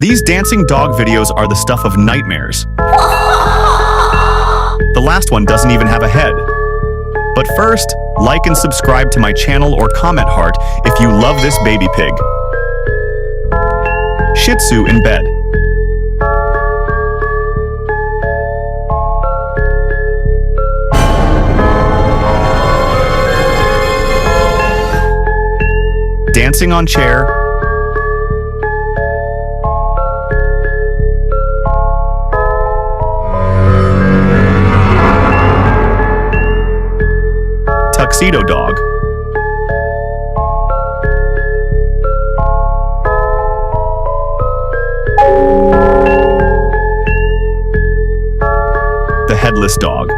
These dancing dog videos are the stuff of nightmares. The last one doesn't even have a head. But first, like and subscribe to my channel or comment heart if you love this baby pig. Shih Tzu in bed. Dancing on chair. Tuxedo dog. The headless dog.